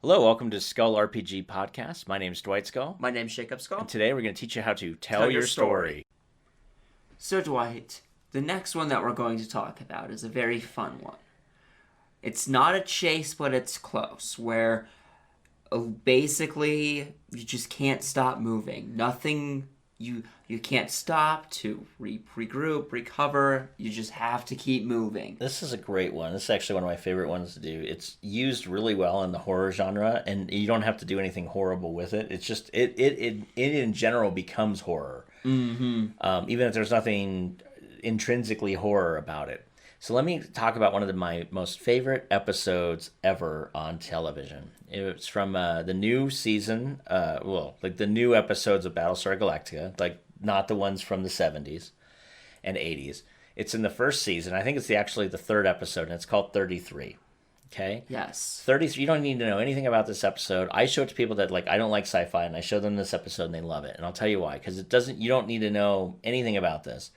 Hello, welcome to Skull RPG Podcast. My name's Dwight Skull. My name's Jacob Skull. And today we're going to teach you how to tell your story. So, Dwight, the next one that we're going to talk about is a very fun one. It's not a chase, but it's close, where basically you just can't stop moving. Nothing, you can't stop to regroup, recover. You just have to keep moving. This is a great one. This is actually one of my favorite ones to do. It's used really well in the horror genre, and you don't have to do anything horrible with it. It's just, it in general becomes horror. Mm-hmm. Even if there's nothing intrinsically horror about it. So let me talk about one of my most favorite episodes ever on television. It's from the new season, like the new episodes of Battlestar Galactica, like not the ones from the 70s and 80s. It's in the first season. I think it's actually the third episode, and it's called 33. Okay? Yes. 33. You don't need to know anything about this episode. I show it to people that, like, I don't like sci-fi, and I show them this episode, and they love it. And I'll tell you why. Because you don't need to know anything about this.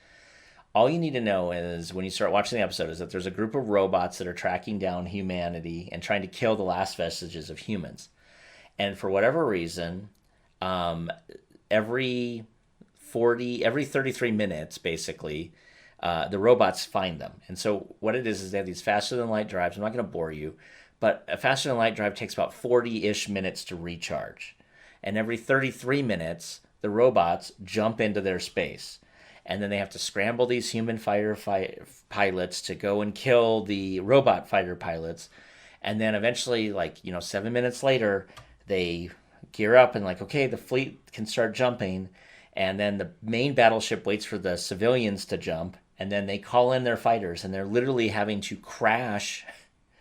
All you need to know is when you start watching the episode is that there's a group of robots that are tracking down humanity and trying to kill the last vestiges of humans. And for whatever reason, every 33 minutes, basically, the robots find them. And so what it is they have these faster than light drives. I'm not going to bore you, but a faster than light drive takes about 40-ish minutes to recharge. And every 33 minutes, the robots jump into their space. And then they have to scramble these human fighter pilots to go and kill the robot fighter pilots. And then eventually, 7 minutes later, they gear up and okay, the fleet can start jumping. And then the main battleship waits for the civilians to jump. And then they call in their fighters. And they're literally having to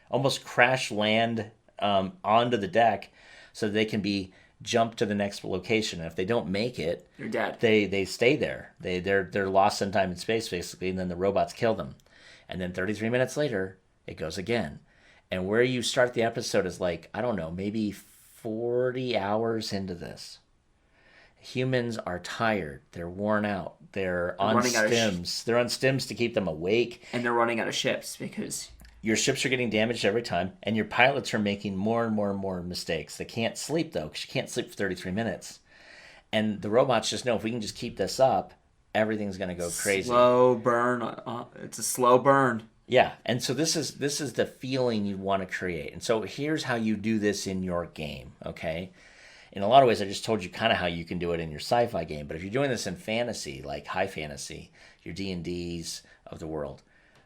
almost crash land onto the deck so that they can be jump to the next location. And if they don't make it, You're dead. They stay there. They're lost in time and space, basically, and then the robots kill them. And then 33 minutes later, it goes again. And where you start the episode is I don't know, maybe 40 hours into this. Humans are tired. They're worn out. They're on stims. They're on stims to keep them awake. And they're running out of ships because your ships are getting damaged every time, and your pilots are making more and more and more mistakes. They can't sleep, though, because you can't sleep for 33 minutes. And the robots just know if we can just keep this up, everything's going to go crazy. Slow burn. It's a slow burn. Yeah, and so this is the feeling you want to create. And so here's how you do this in your game, okay? In a lot of ways, I just told you kind of how you can do it in your sci-fi game. But if you're doing this in fantasy, like high fantasy, your D&Ds of the world,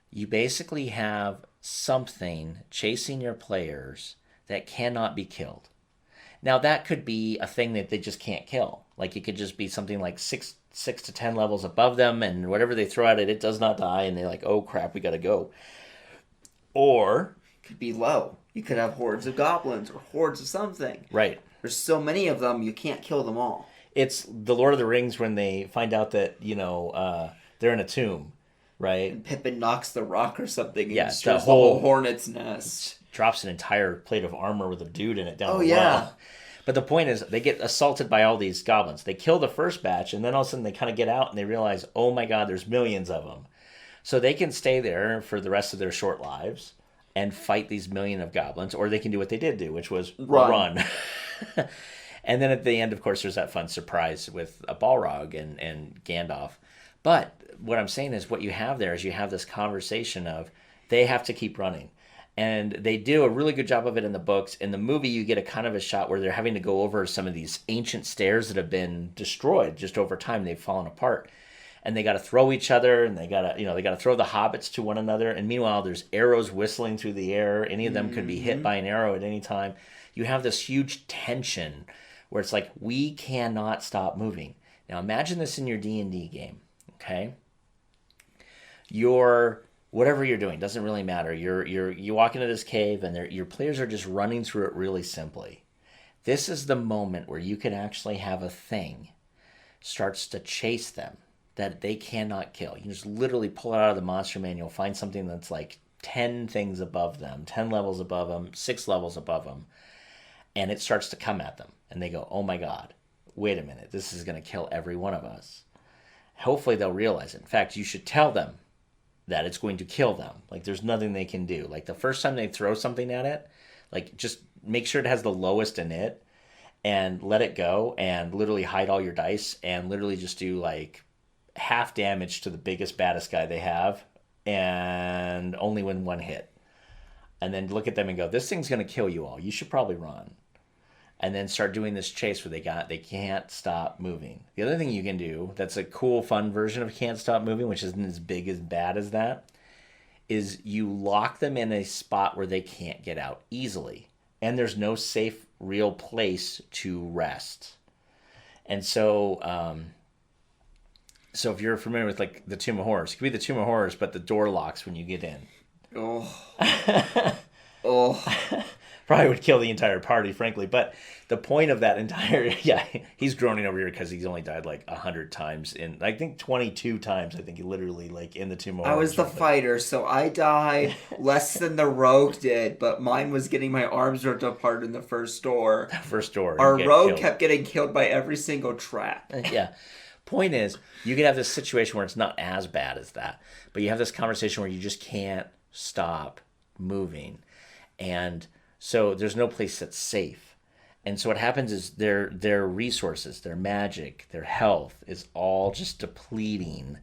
you basically have something chasing your players that cannot be killed. Now, that could be a thing that they just can't kill. It could just be something like 6 to 10 levels above them, and whatever they throw at it, it does not die, and they're like, oh, crap, we gotta go. Or it could be low. You could have hordes of goblins or hordes of something. Right. There's so many of them, you can't kill them all. It's the Lord of the Rings when they find out that, they're in a tomb. Right, and Pippin knocks the rock or something and yeah, destroys the whole hornet's nest. Drops an entire plate of armor with a dude in it down the yeah. well. But the point is, they get assaulted by all these goblins. They kill the first batch, and then all of a sudden they kind of get out and they realize, oh my god, there's millions of them. So they can stay there for the rest of their short lives and fight these million of goblins, or they can do what they did do, which was run. And then at the end, of course, there's that fun surprise with a Balrog and Gandalf. But what I'm saying is what you have there is you have this conversation of they have to keep running. And they do a really good job of it in the books. In the movie, you get a kind of a shot where they're having to go over some of these ancient stairs that have been destroyed just over time. They've fallen apart. And they got to throw each other, and they got to throw the hobbits to one another. And meanwhile, there's arrows whistling through the air. Any of them could be hit by an arrow at any time. You have this huge tension where it's like, we cannot stop moving. Now imagine this in your D&D game, okay? Whatever you're doing doesn't really matter. You walk into this cave and your players are just running through it really simply. This is the moment where you can actually have a thing starts to chase them that they cannot kill. You can just literally pull it out of the monster manual, find something that's 10 things above them, 10 levels above them, 6 levels above them, and it starts to come at them. And they go, oh my god, wait a minute, this is going to kill every one of us. Hopefully they'll realize it. In fact, you should tell them that it's going to kill them. There's nothing they can do. The first time they throw something at it, Like, just make sure it has the lowest in it and let it go and literally hide all your dice and literally just do like half damage to the biggest, baddest guy they have and only win one hit. And then look at them and go, this thing's going to kill you all. You should probably run. And then start doing this chase where they can't stop moving. The other thing you can do that's a cool, fun version of can't stop moving, which isn't as big as bad as that, is you lock them in a spot where they can't get out easily. And there's no safe, real place to rest. And so, so if you're familiar with like the Tomb of Horrors, it could be the Tomb of Horrors, but the door locks when you get in. Oh. Probably would kill the entire party, frankly. But the point of that entire... Yeah, he's groaning over here because he's only died like 100 times in... I think 22 times, I think he literally, like, in the Tomb of Horrors. I was the fighter, so I died less than the rogue did, but mine was getting my arms ripped apart in the first door. First door. Our rogue kept getting killed by every single trap. Yeah. Point is, you can have this situation where it's not as bad as that, but you have this conversation where you just can't stop moving. And... so there's no place that's safe. And so what happens is their resources, their magic, their health is all just depleting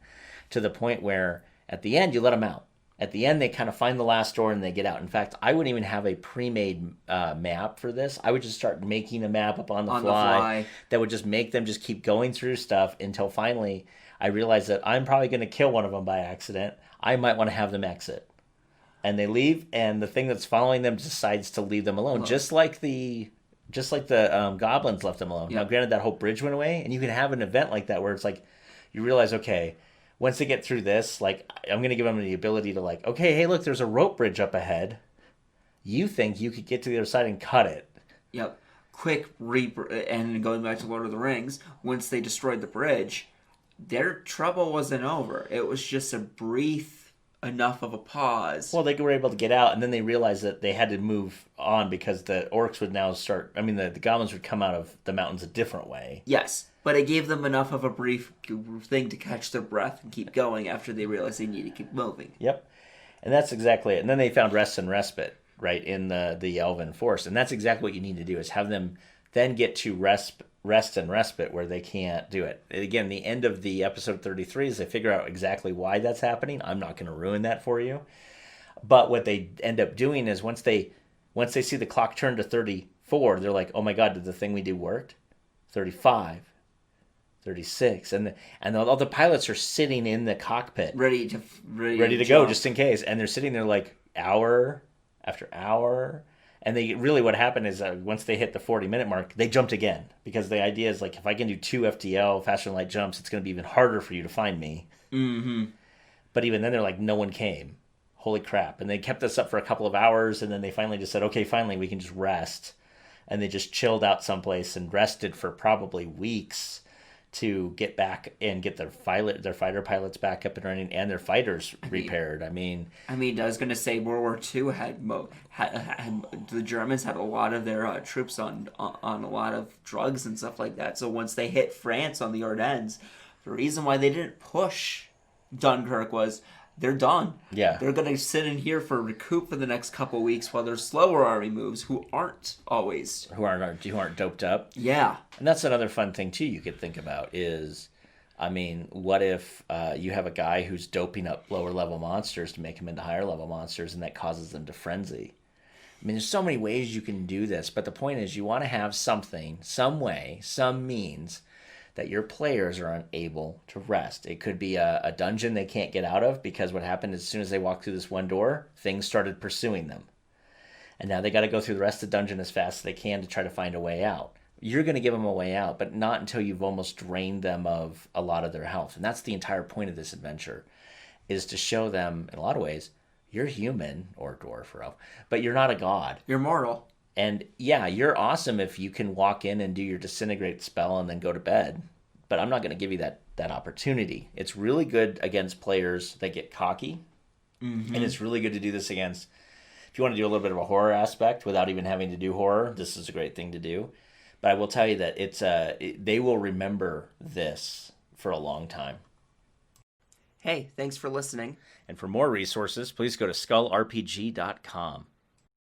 to the point where at the end you let them out. At the end they kind of find the last door and they get out. In fact, I wouldn't even have a pre-made map for this. I would just start making a map up on the fly that would just make them just keep going through stuff until finally I realize that I'm probably going to kill one of them by accident. I might want to have them exit. And they leave, and the thing that's following them decides to leave them alone, just like the goblins left them alone. Yep. Now, granted, that whole bridge went away, and you can have an event like that where it's like you realize, okay, once they get through this, like I'm going to give them the ability to like, okay, hey, look, there's a rope bridge up ahead. You think you could get to the other side and cut it? Yep. And going back to Lord of the Rings, once they destroyed the bridge, their trouble wasn't over. It was just a brief enough of a pause. Well, they were able to get out, and then they realized that they had to move on because the orcs would now start... I mean, the goblins would come out of the mountains a different way. Yes, but it gave them enough of a brief thing to catch their breath and keep going after they realized they needed to keep moving. Yep, and that's exactly it. And then they found rest and respite, right, in the elven forest. And that's exactly what you need to do, is have them then get to rest and respite where they can't do it. Again, the end of the episode 33 is they figure out exactly why that's happening. I'm not going to ruin that for you. But what they end up doing is once they see the clock turn to 34, they're like, oh my God, did the thing we do worked? 35, 36. And all the pilots are sitting in the cockpit. Ready to go just in case. And they're sitting there like hour after hour. And what happened is once they hit the 40-minute mark, they jumped again. Because the idea is, like, if I can do 2 FTL, faster than light jumps, it's going to be even harder for you to find me. Mm-hmm. But even then, they're like, no one came. Holy crap. And they kept this up for a couple of hours, and then they finally just said, okay, finally, we can just rest. And they just chilled out someplace and rested for probably weeks to get back and get their fighter pilots back up and running and their fighters repaired. I mean, I was going to say World War II had the Germans had a lot of their troops on a lot of drugs and stuff like that. So once they hit France on the Ardennes, the reason why they didn't push Dunkirk was they're done. Yeah. They're going to sit in here for recoup for the next couple of weeks while their slower army moves who aren't doped up. Yeah. And that's another fun thing, too, you could think about is, I mean, what if you have a guy who's doping up lower-level monsters to make them into higher-level monsters, and that causes them to frenzy? I mean, there's so many ways you can do this, but the point is you want to have something, some way, some means that your players are unable to rest. It could be a dungeon they can't get out of because what happened is as soon as they walked through this one door, things started pursuing them. And now they got to go through the rest of the dungeon as fast as they can to try to find a way out. You're going to give them a way out, but not until you've almost drained them of a lot of their health. And that's the entire point of this adventure, is to show them, in a lot of ways, you're human, or dwarf or elf, but you're not a god. You're mortal. And yeah, you're awesome if you can walk in and do your disintegrate spell and then go to bed. But I'm not going to give you that opportunity. It's really good against players that get cocky. Mm-hmm. And it's really good to do this against, if you want to do a little bit of a horror aspect without even having to do horror, this is a great thing to do. But I will tell you that they will remember this for a long time. Hey, thanks for listening. And for more resources, please go to skullrpg.com.